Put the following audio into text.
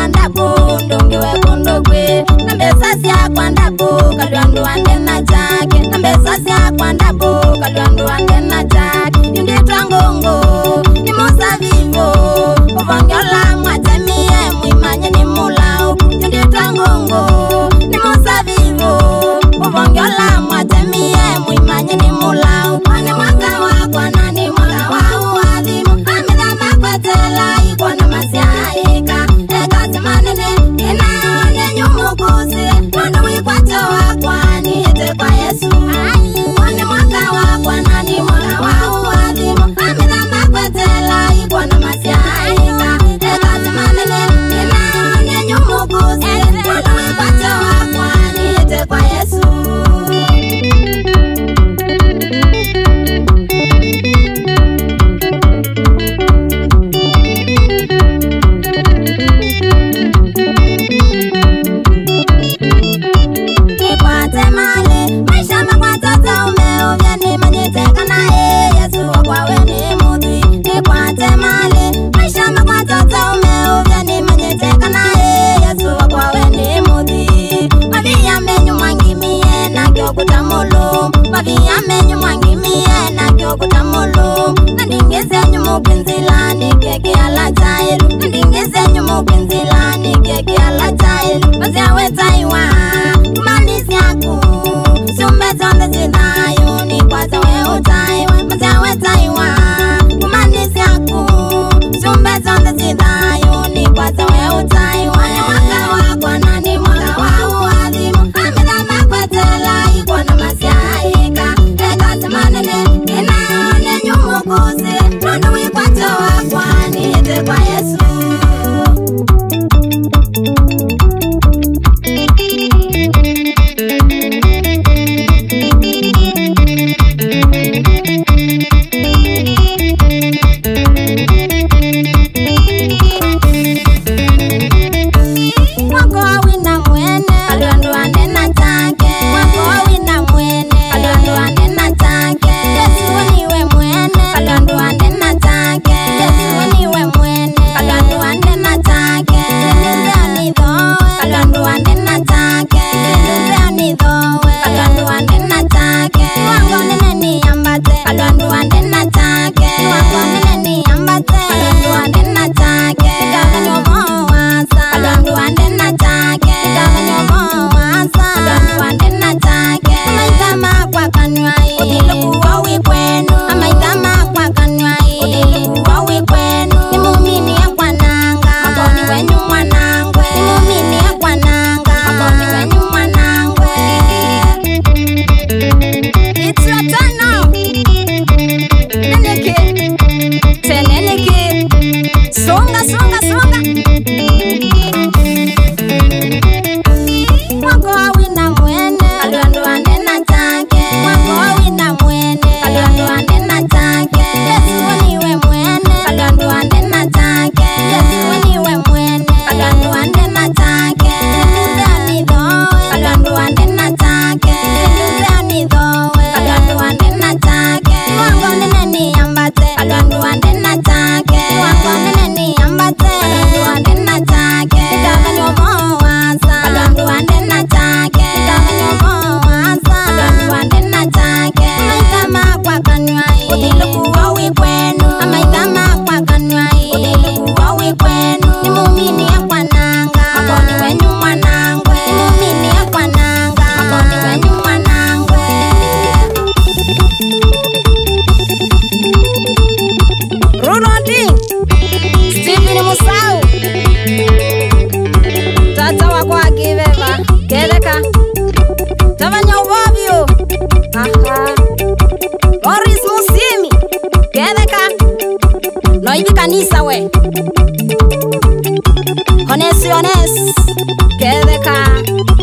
kwandapo ndongiwe kondogwe nambesasi akwandapo kalwandu andena jake nambesasi akwandapo kalwandu andena jake inditwa ngongo imosa vivo uvangyola mwatemie mwimanye ni mulau inditwa ngongo imosa vivo uvangyola mwatemie mwimanye ni mulau ane mwaka wakwa nani mwaka wa uadhimu amedama kwetela ikwa na masiaika ekati manene inaone nyumukuzi nando wikwacho wakwa ni ete kwa Yesu ane mwaka wakwa nani mwaka wa uadhimu amedama kwetela ikwa na masiaika ekati manene inaone nyumukuzi nando wikwacho wakwa ni ete kwa Yesu. Maviyamenyu mwangimie na kyokutamulu nandingezenyu mupinzilani keke alajairu nandingezenyu mupinzilani keke alajairu maziawetaiwa kumalisi yaku siumbezonde zidayo ni kwaza we utaiwa maziawetaiwa kumalisi yaku siumbezonde zidayo ni kwaza we utaiwa mwaka wakwa nani mwaka wa uadhimu amedama kwetela ikwa na masiaika ekati manene inaone nyumukuzi nando wikwacho wakwa ni ete kwa Yesu. Kanisa we Hones, quede acá.